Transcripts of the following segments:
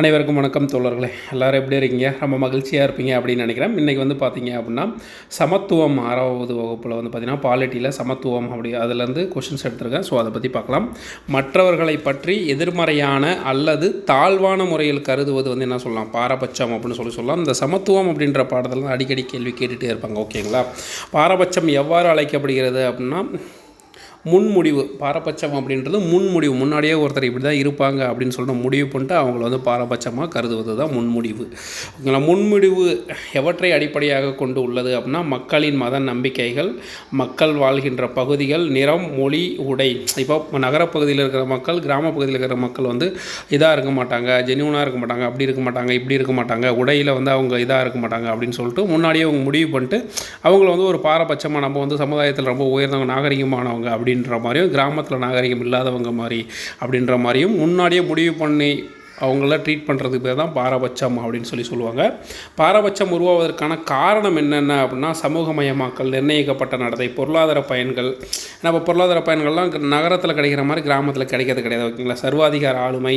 அனைவருக்கும் வணக்கம் தோழர்களே. எல்லோரும் எப்படி இருக்கீங்க? ரொம்ப மகிழ்ச்சியாக இருப்பீங்க அப்படின்னு நினைக்கிறேன். இன்றைக்கி வந்து பார்த்தீங்க அப்படின்னா சமத்துவம் 6வது வகுப்பில் வந்து பார்த்திங்கன்னா பாலிட்டியில் சமத்துவம் அப்படி அதுலேருந்து கொஷின்ஸ் எடுத்திருக்கேன். ஸோ அதை பற்றி பார்க்கலாம். மற்றவர்களை பற்றி எதிர்மறையான அல்லது தாழ்வான முறையில் கருதுவது வந்து என்ன சொல்லலாம்? பாரபட்சம் அப்படின்னு சொல்லலாம். இந்த சமத்துவம் அப்படின்ற பாடத்தில் அடிக்கடி கேள்வி கேட்டுகிட்டே இருப்பாங்க. ஓகேங்களா? பாரபட்சம் எவ்வாறு அழைக்கப்படுகிறது அப்படின்னா முன்முடிவு. பாரபட்சம் அப்படின்றது முன்முடிவு. முன்னாடியே ஒருத்தர் இப்படி தான் இருப்பாங்க அப்படின்னு சொல்லிட்டு முடிவு பண்ணிட்டு அவங்கள வந்து பாரபட்சமாக கருதுவது தான் முன்முடிவு. ஓகேங்களா? முன்முடிவு எவற்றை அடிப்படையாக கொண்டு உள்ளது அப்படின்னா மக்களின் மத நம்பிக்கைகள், மக்கள் வாழ்கின்ற பகுதிகள், நிறம், மொழி, உடை. இப்போ நகரப்பகுதியில் இருக்கிற மக்கள் கிராமப்பகுதியில் இருக்கிற மக்கள் வந்து இதாக இருக்க மாட்டாங்க, ஜென்யூனாக இருக்க மாட்டாங்க, அப்படி இருக்க மாட்டாங்க, இப்படி இருக்க மாட்டாங்க, உடையில் வந்து அவங்க இதாக இருக்க மாட்டாங்க அப்படின்னு சொல்லிட்டு முன்னாடியே அவங்க முடிவு பண்ணிட்டு அவங்கள வந்து ஒரு பாரபட்சமாக நம்ம வந்து சமுதாயத்தில் ரொம்ப உயர்ந்தவங்க நாகரிகமானவங்க அப்படின்ற மாதிரியும், கிராமத்தில் நாகரிகம் இல்லாதவங்க மாதிரி அப்படின்ற மாதிரியும் முன்னாடியே முடிவு பண்ணி அவங்கள ட்ரீட் பண்ணுறதுக்கு பேர் தான் பாரபட்சம் அப்படின்னு சொல்லுவாங்க. பாரபட்சம் உருவாவதற்கான காரணம் என்னென்ன அப்படின்னா சமூகமயமாக்கல், நிர்ணயிக்கப்பட்ட நடத்தை, பொருளாதார பயன்கள். நம்ம பொருளாதார பயன்கள்லாம் நகரத்தில் கிடைக்கிற மாதிரி கிராமத்தில் கிடைக்கிறது கிடையாது. ஓகேங்களா? சர்வாதிகார ஆளுமை,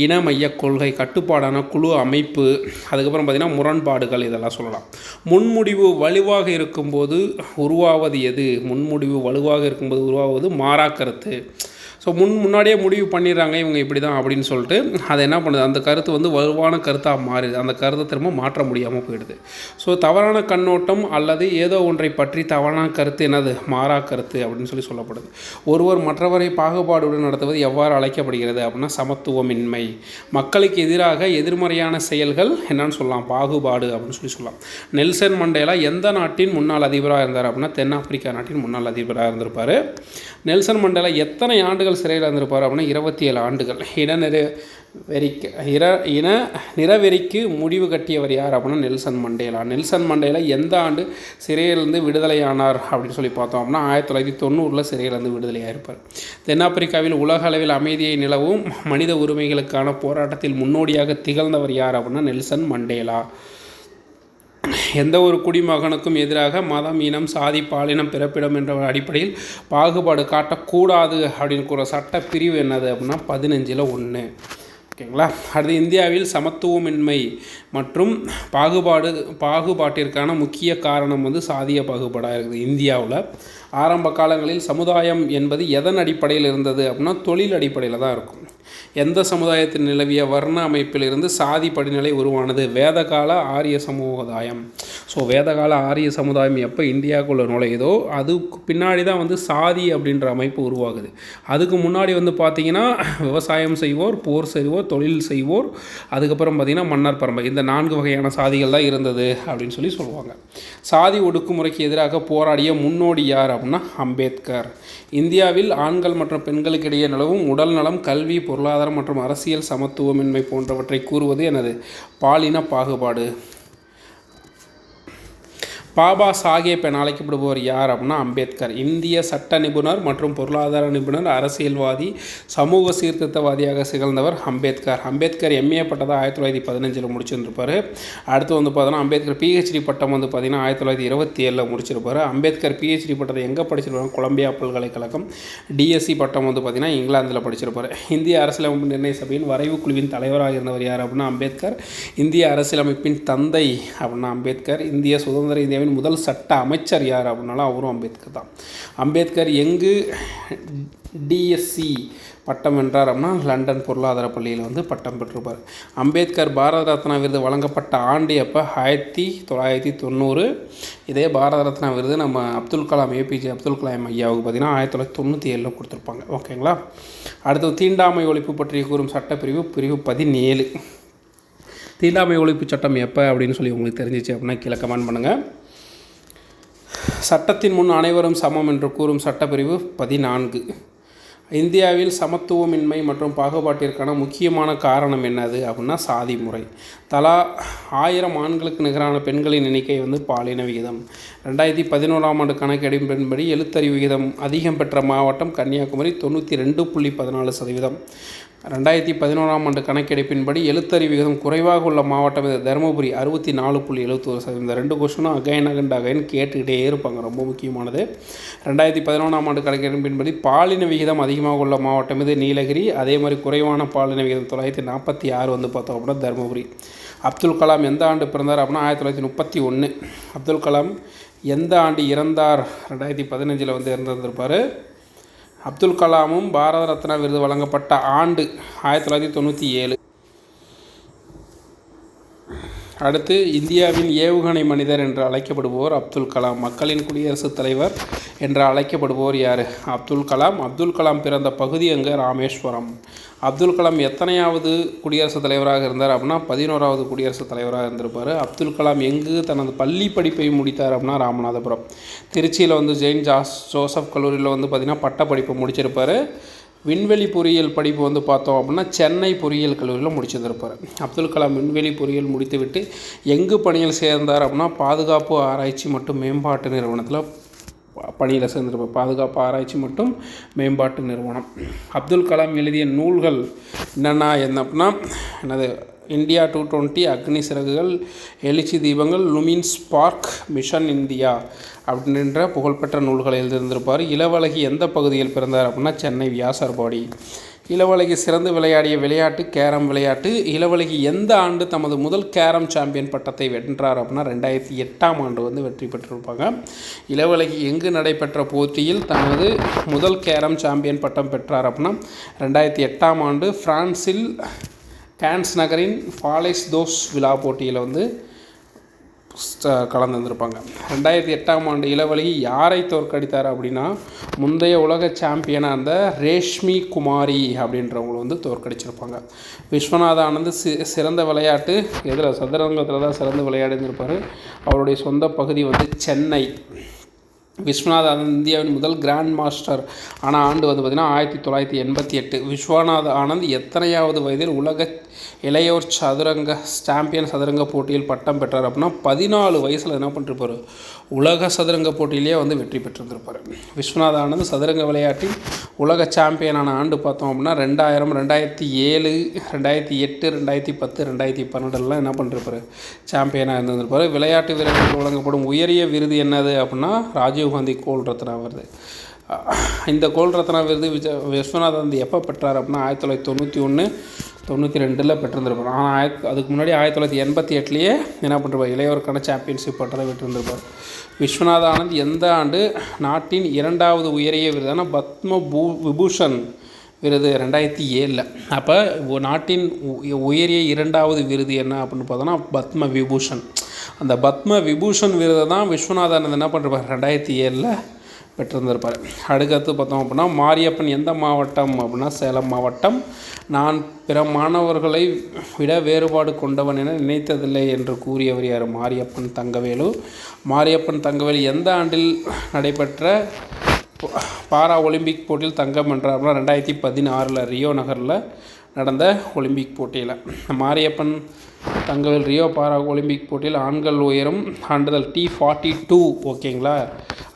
இன மைய கொள்கை, கட்டுப்பாடான குழு அமைப்பு, அதுக்கப்புறம் பார்த்திங்கன்னா முரண்பாடுகள், இதெல்லாம் சொல்லலாம். முன்முடிவு வலுவாக இருக்கும்போது உருவாவது எது? முன்முடிவு வலுவாக இருக்கும்போது உருவாவது மாறாக்கருத்து. ஸோ முன்னாடியே முடிவு பண்ணிடுறாங்க இவங்க இப்படி தான் அப்படின்னு சொல்லிட்டு அதை என்ன பண்ணுது, அந்த கருத்து வந்து வலுவான கருத்தாக மாறுது. அந்த கருத்தை திரும்ப மாற்ற முடியாமல் போயிடுது. ஸோ தவறான கண்ணோட்டம் அல்லது ஏதோ ஒன்றை பற்றி தவறான கருத்து என்னது? மாறா கருத்து அப்படின்னு சொல்லப்படுது. ஒருவர் மற்றவரை பாகுபாடுடன் நடத்துவது எவ்வாறு அழைக்கப்படுகிறது அப்படின்னா சமத்துவமின்மை. மக்களுக்கு எதிராக எதிர்மறையான செயல்கள் என்னன்னு சொல்லலாம்? பாகுபாடு அப்படின்னு சொல்லலாம். நெல்சன் மண்டேலா எந்த நாட்டின் முன்னாள் அதிபராக இருந்தார் அப்படின்னா தென்னாப்பிரிக்கா நாட்டின் முன்னாள் அதிபராக இருந்திருப்பார். நெல்சன் மண்டேலா எத்தனை ஆண்டுகள் சிறையில் இருந்திருப்பார் அப்படின்னா 27 ஆண்டுகள். இன நிறவெறிக்கு முடிவு கட்டியவர் யார் அப்படின்னா நெல்சன் மண்டேலா. நெல்சன் மண்டேலா எந்த ஆண்டு சிறையிலிருந்து விடுதலையானார் அப்படின்னு சொல்லி பார்த்தோம் அப்படின்னா 1990 சிறையிலிருந்து விடுதலையாக இருப்பார். தென்னாப்பிரிக்காவில் உலக அளவில் அமைதியை நிலவும் மனித உரிமைகளுக்கான போராட்டத்தில் முன்னோடியாக திகழ்ந்தவர் யார் அப்படின்னா நெல்சன் மண்டேலா. எந்த ஒரு குடிமகனுக்கும் எதிராக மதம், இனம், சாதி, பாலினம், பிறப்பிடம் என்ற அடிப்படையில் பாகுபாடு காட்டக்கூடாது அப்படின்னு கூற சட்ட பிரிவு என்னது அப்படின்னா 15(1). ஓகேங்களா? அடுத்து இந்தியாவில் சமத்துவமின்மை மற்றும் பாகுபாட்டிற்கான முக்கிய காரணம் வந்து சாதிய பாகுபாடாக இருக்குது. இந்தியாவில் ஆரம்ப காலங்களில் சமுதாயம் என்பது எதன் அடிப்படையில் இருந்தது அப்படின்னா தொழில் அடிப்படையில் தான் இருக்கும். எந்த சமுதாயத்தில் நிலவிய வர்ண அமைப்பிலிருந்து சாதி படிநிலை உருவானது? வேதகால ஆரிய சமுதாயம். ஸோ வேதகால ஆரிய சமுதாயம் எப்போ இந்தியாவுக்குள்ளே நுழையுதோ அதுக்கு பின்னாடி தான் வந்து சாதி அப்படின்ற அமைப்பு உருவாகுது. அதுக்கு முன்னாடி வந்து பார்த்திங்கன்னா விவசாயம் செய்வோர், போர் செய்வோர், தொழில் செய்வோர், அதுக்கப்புறம் பார்த்திங்கன்னா மன்னர் பரம்பரை, இந்த 4 வகையான சாதிகள் தான் இருந்தது அப்படின்னு சொல்லுவாங்க. சாதி ஒடுக்குமுறைக்கு எதிராக போராடிய முன்னோடி யார் அப்படின்னா அம்பேத்கர். இந்தியாவில் ஆண்கள் மற்றும் பெண்களுக்கு இடையே நிலவும் உடல் நலம், கல்வி, பொருளாதாரம் மற்றும் அரசியல் சமத்துவமின்மை போன்றவற்றை கூறுவது எனது பாலின பாகுபாடு. பாபா சாஹேப் என அழைக்கப்படுபவர் யார் அப்படின்னா அம்பேத்கர். இந்திய சட்ட நிபுணர் மற்றும் பொருளாதார நிபுணர், அரசியல்வாதி, சமூக சீர்திருத்தவாதியாக திகழ்ந்தவர் அம்பேத்கர். அம்பேத்கர் எம்ஏ பட்டத்தை 1915 முடிச்சிருந்திருப்பார். அடுத்து வந்து பார்த்தோன்னா அம்பேத்கர் பிஹெச்டி பட்டம் வந்து பார்த்திங்கன்னா 1927 முடிச்சிருப்பார். அம்பேத்கர் பிஹெச்டி பட்டத்தை எங்கே படிச்சிருப்பாங்க? கொலம்பியா பல்கலைக்கழகம். டிஎஸ்சி பட்டம் வந்து பார்த்திங்கன்னா இங்கிலாந்தில் படிச்சிருப்பார். இந்திய அரசியலமைப்பு நிர்ணய சபையின் வரைவு குழுவின் தலைவராக இருந்தவர் யார் அப்படின்னா அம்பேத்கர். இந்திய அரசியலமைப்பின் தந்தை அப்படின்னா அம்பேத்கர். இந்திய சுதந்திர இந்தியாவின் முதல் சட்ட அமைச்சர் யார் அப்படின்னாலும் அவரும் அம்பேத்கர் தான். அம்பேத்கர் எங்கு டிஎஸ்சி பட்டம் வென்றார் அப்படின்னா லண்டன் பொருளாதார பள்ளியில் வந்து பட்டம் பெற்றிருப்பார். அம்பேத்கர் பாரத ரத்னா விருது வழங்கப்பட்ட ஆண்டு எப்போ? 1990. இதே பாரத ரத்னா விருது நம்ம அப்துல் கலாம், ஏபிஜே அப்துல் கலாம் ஐயாவுக்கு பார்த்திங்கன்னா 1997 கொடுத்துருப்பாங்க. ஓகேங்களா? அடுத்து தீண்டாமை ஒழிப்பு பற்றி கூறும் சட்டப்பிரிவு பிரிவு 17. தீண்டாமை ஒழிப்பு சட்டம் எப்போ அப்படின்னு சொல்லி உங்களுக்கு தெரிஞ்சிச்சு அப்படின்னா கீழே கமெண்ட் பண்ணுங்கள். சட்டத்தின் முன் அனைவரும் சமம் என்று கூறும் சட்டப்பிரிவு 14. இந்தியாவில் சமத்துவமின்மை மற்றும் பாகுபாட்டிற்கான முக்கியமான காரணம் என்னது அப்படின்னா சாதி முறை. தலா 1000 ஆண்களுக்கு நிகரான பெண்களின் எண்ணிக்கை வந்து பாலின விகிதம். 2011 ஆண்டு கணக்கெடுப்பின்படி எழுத்தறிவு விகிதம் அதிகம் பெற்ற மாவட்டம் கன்னியாகுமரி 92.14%. 2011 ஆண்டு கணக்கெடுப்பின்படி எழுத்தறிவு விகிதம் குறைவாக உள்ள மாவட்டம் இது தருமபுரி 64.71%. இந்த 2 கொஸ்டினும் அகைன் கேட்டுக்கிட்டே இருப்பாங்க, ரொம்ப முக்கியமானது. 2011 ஆண்டு கணக்கெடுப்பின்படி பாலின விகிதம் அதிகம் அதிகமாக உள்ள மாவட்டம் இது நீலகிரி. அதே மாதிரி குறைவான பாலின விகிதம் 946 வந்து பார்த்தோம் அப்படின்னா தருமபுரி. அப்துல் கலாம் எந்த ஆண்டு பிறந்தார் அப்படின்னா 1931. அப்துல் கலாம் எந்த ஆண்டு இறந்தார்? 2015 வந்து இறந்திருந்திருப்பார். அப்துல் கலாமும் பாரத ரத்னா விருது வழங்கப்பட்ட ஆண்டு 1997. அடுத்து, இந்தியாவின் ஏவுகணை மனிதர் என்று அழைக்கப்படுபவர் அப்துல் கலாம். மக்களின் குடியரசுத் தலைவர் என்று அழைக்கப்படுபவர் யார்? அப்துல் கலாம். அப்துல் கலாம் பிறந்த பகுதி எங்கே? ராமேஸ்வரம். அப்துல் கலாம் எத்தனையாவது குடியரசுத் தலைவராக இருந்தார் அப்படின்னா 11வது குடியரசுத் தலைவராக இருந்திருப்பார். அப்துல் கலாம் எங்கு தனது பள்ளி படிப்பை முடித்தார் அப்படின்னா ராமநாதபுரம். திருச்சியில் வந்து ஜெயின் ஜோசப் கல்லூரியில் வந்து பார்த்திங்கன்னா பட்டப்படிப்பு முடிச்சிருப்பார். விண்வெளி பொறியியல் படிப்பு வந்து பார்த்தோம் அப்படின்னா சென்னை பொறியியல் கல்லூரியில் முடிச்சிருந்திருப்பார். அப்துல் கலாம் விண்வெளி பொறியியல் முடித்துவிட்டு எங்கு பணியில் சேர்ந்தார் அப்படின்னா பாதுகாப்பு ஆராய்ச்சி மற்றும் மேம்பாட்டு நிறுவனத்தில் பணியில் சேர்ந்திருப்பார். பாதுகாப்பு ஆராய்ச்சி மற்றும் மேம்பாட்டு நிறுவனம். அப்துல் கலாம் எழுதிய நூல்கள் என்ன அப்படின்னா இந்தியா 220, அக்னி சிறகுகள், எழுச்சி தீபங்கள், லுமின் ஸ்பார்க், மிஷன் இந்தியா அப்படின்ற புகழ்பெற்ற நூல்களை எழுதியிருந்திருப்பார். இளவழகி எந்த பகுதியில் பிறந்தார் அப்படின்னா சென்னை வியாசர்பாடி. இளவழகி சிறந்து விளையாடிய விளையாட்டு கேரம் விளையாட்டு. இளவழகி எந்த ஆண்டு தமது முதல் கேரம் சாம்பியன் பட்டத்தை வென்றார் அப்படின்னா 2008 ஆண்டு வந்து வெற்றி பெற்றிருப்பாங்க. இளவழகி எங்கு நடைபெற்ற போட்டியில் தனது முதல் கேரம் சாம்பியன் பட்டம் பெற்றார் அப்படின்னா 2008 ஆண்டு பிரான்சில் கான்ஸ் நகரின் ஃபாலைஸ் தோஸ் விழா போட்டியில் வந்து கலந்துருப்பாங்க. 2008 ஆண்டு இளவழகி யாரை தோற்கடித்தார் அப்படின்னா முந்தைய உலக சாம்பியனாக இருந்த ரேஷ்மி குமாரி அப்படின்றவங்களை வந்து தோற்கடிச்சிருப்பாங்க. விஸ்வநாத ஆனந்த் சிறந்த விளையாட்டு எதில்? சதுரங்கத்தில் தான் சிறந்த விளையாடிருப்பார். அவருடைய சொந்த பகுதி வந்து சென்னை. விஸ்வநாத ஆனந்த் இந்தியாவின் முதல் கிராண்ட் மாஸ்டர் ஆன ஆண்டு வந்து பார்த்திங்கன்னா 1988. விஸ்வநாத ஆனந்த் எத்தனையாவது வயதில் உலக இளையோர் சாம்பியன் சதுரங்க போட்டியில் பட்டம் பெற்றார் அப்படின்னா 14 வயசில் என்ன பண்ணிருப்பார்? உலக சதுரங்க போட்டியிலேயே வந்து வெற்றி பெற்றிருந்திருப்பார். விஸ்வநாத ஆனந்த் சதுரங்க விளையாட்டில் உலக சாம்பியனான ஆண்டு பார்த்தோம் அப்படின்னா 2000, 2007, 2008, 2010, 2012 என்ன பண்ணிருப்பார்? சாம்பியனாக இருந்திருப்பார். விளையாட்டு வீரர்களுக்கு வழங்கப்படும் உயரிய விருது என்னது அப்படின்னா ராஜீவ்காந்தி கோல் ரத்னா விருது. இந்த கோல் ரத்னா விருது விஸ்வநாதன் எப்போ பெற்றார் அப்படின்னா 1991, 92 பெற்றிருந்திருப்பார். ஆனால் அதுக்கு முன்னாடி 1988 என்ன பண்ணிருப்பார்? இளையோருக்கான சாம்பியன்ஷிப் பட்டத்தை பெற்றிருந்திருப்பார். விஸ்வநாத ஆனந்த் எந்த ஆண்டு நாட்டின் 2வது உயரிய விருதான பத்ம விபூஷன் விருது? 2007. அப்போ நாட்டின் உயரிய 2வது விருது என்ன அப்படின்னு பார்த்தோன்னா பத்ம விபூஷன். அந்த பத்ம விபூஷன் விருதை தான் விஸ்வநாத ஆனந்த் என்ன பண்ணிருப்பார்? 2007 பெற்றிருந்திருப்பார். அடுத்து பார்த்தோம் அப்படின்னா மாரியப்பன் எந்த மாவட்டம் அப்படின்னா சேலம் மாவட்டம். நான் பிற மாணவர்களை விட வேறுபாடு கொண்டவன் என நினைத்ததில்லை என்று கூறியவர் யார்? மாரியப்பன் தங்கவேலு. மாரியப்பன் தங்கவேலு எந்த ஆண்டில் நடைபெற்ற பாரா ஒலிம்பிக் போட்டியில் தங்கம் வென்றார் அப்படின்னா 2016 ரியோ நகரில் நடந்த ஒலிம்பிக் போட்டியில். Mariyappan Thangavel Rio para Olympic போட்டியில் ஆண்கள் உயரம் தாண்டுதல் T42 ஓகேங்களா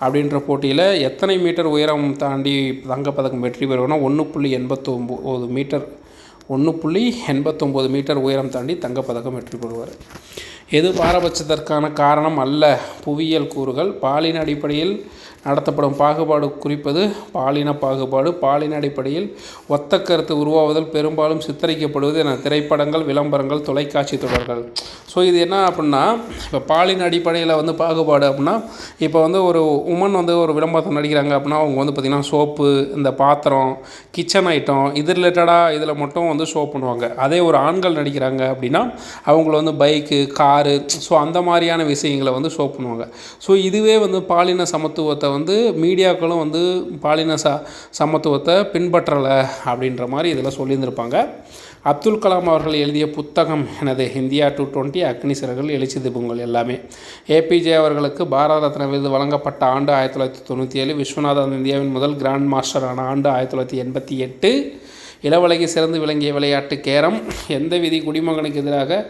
அப்படின்ற போட்டியில் எத்தனை மீட்டர் உயரம் தாண்டி தங்கப்பதக்கம் வெற்றி பெறுவோன்னா 1.89 மீட்டர் 1.89 மீட்டர் உயரம் தாண்டி தங்கப்பதக்கம் வெற்றி பெறுவார். எது பாரபட்சத்திற்கான காரணம் அல்ல? புவியியல் கூறுகள். பாலின அடிப்படையில் நடத்தப்படும் பாகுபாடு குறிப்பது பாலின பாகுபாடு. பாலின அடிப்படையில் ஒத்த கருத்து உருவாவதில் பெரும்பாலும் சித்தரிக்கப்படுவது என திரைப்படங்கள், விளம்பரங்கள், தொலைக்காட்சி தொடர்கள். ஸோ இது என்ன அப்படின்னா இப்போ பாலின அடிப்படையில் வந்து பாகுபாடு அப்படின்னா இப்போ வந்து ஒரு உமன் வந்து ஒரு விளம்பரத்தை நடிக்கிறாங்க அப்படின்னா அவங்க வந்து பார்த்திங்கன்னா சோப்பு, இந்த பாத்திரம், கிச்சன் ஐட்டம் இது ரிலேட்டடாக இதில் மட்டும் வந்து ஷோ பண்ணுவாங்க. அதே ஒரு ஆண்கள் நடிக்கிறாங்க அப்படின்னா அவங்கள வந்து பைக்கு, காரு, ஸோ அந்த மாதிரியான விஷயங்களை வந்து ஷோ பண்ணுவாங்க. ஸோ இதுவே வந்து பாலின சமத்துவத்தை வந்து மீடியாக்களும் வந்து பாலின சமத்துவத்தை பின்பற்றலை அப்படின்ற மாதிரி இதில் சொல்லியிருந்திருப்பாங்க. அப்துல் கலாம் அவர்கள் எழுதிய புத்தகம் எனது இந்தியா 220, அக்னி சிறகுகள், எழுச்சி தீபங்கள் எல்லாமே. ஏபிஜே அவர்களுக்கு பாரத ரத்னா விருது வழங்கப்பட்ட ஆண்டு 1997. விஸ்வநாதன் இந்தியாவின் முதல் கிராண்ட் மாஸ்டர் ஆன ஆண்டு 1988. இளவழகி சிறந்து விளங்கிய விளையாட்டு கேரம். எந்த விதி குடிமகனுக்கு எதிராக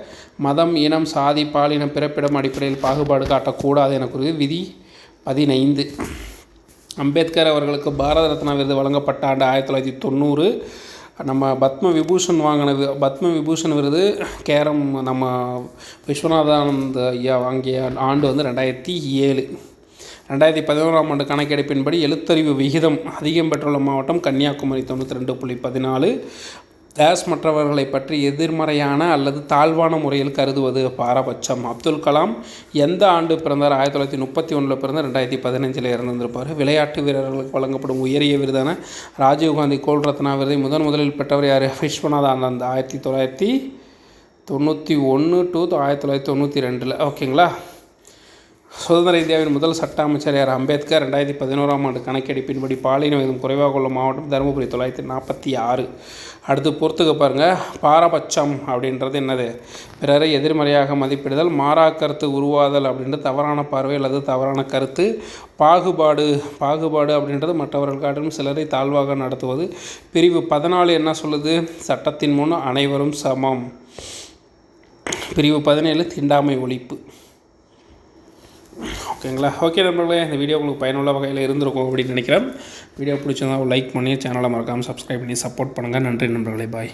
மதம், இனம், சாதி, பாலினம், பிறப்பிடம் அடிப்படையில் பாகுபாடு காட்டக்கூடாது என கூறியது விதி 15. அம்பேத்கர் அவர்களுக்கு பாரத ரத்னா விருது வழங்கப்பட்ட ஆண்டு 1990. நம்ம பத்ம விபூஷன் விருது கேரம் நம்ம விஸ்வநாதானந்த் ஐயா வாங்கிய ஆண்டு வந்து 2007. 2011ஆம் ஆண்டு கணக்கெடுப்பின்படி எழுத்தறிவு விகிதம் அதிகம் பெற்றுள்ள மாவட்டம் கன்னியாகுமரி 92.14. டேஸ் மற்றவர்களை பற்றி எதிர்மறையான அல்லது தாழ்வான முறையில் கருதுவது பாரபட்சம். அப்துல் கலாம் எந்த ஆண்டு பிறந்தார்? 1931 பிறந்தார். 2015 இறந்திருப்பார். விளையாட்டு வீரர்களுக்கு வழங்கப்படும் உயரிய விருதான ராஜீவ்காந்தி கோல் ரத்னா விருதை முதலில் பெற்றவர் யார்? விஸ்வநாத் ஆனந்த் 1991 to 1992. ஓகேங்களா. சுதந்திர இந்தியாவின் முதல் சட்ட அமைச்சர் யார்? அம்பேத்கர். 2011ஆம் ஆண்டு கணக்கெடுப்பின்படி பாலின விகிதம் குறைவாக உள்ள மாவட்டம் தருமபுரி 946. அடுத்து பொறுத்துக்க பாருங்கள். பாரபட்சம் அப்படின்றது என்னது? பிறரை எதிர்மறையாக மதிப்பிடுதல். மாறா கருத்து உருவாதல் அப்படின்றது தவறான பார்வை அல்லது தவறான கருத்து. பாகுபாடு அப்படின்றது மற்றவர்கள் காட்டிலும் சிலரை தாழ்வாக நடத்துவது. பிரிவு 14 என்ன சொல்லுது? சட்டத்தின் முன் அனைவரும் சமம். பிரிவு 17 தீண்டாமை ஒழிப்பு. ஓகேங்களா. ஓகே நண்பர்களே, இந்த வீடியோ உங்களுக்கு பயனுள்ள வகையில் இருந்திருக்கும் அப்படின்னு நினைக்கிறேன். வீடியோ பிடிச்சிருந்தா லைக் பண்ணி சேனலை மறக்காமல் சப்ஸ்கிரைப் பண்ணி சப்போர்ட் பண்ணுங்கள். நன்றி நண்பர்களே. பாய்.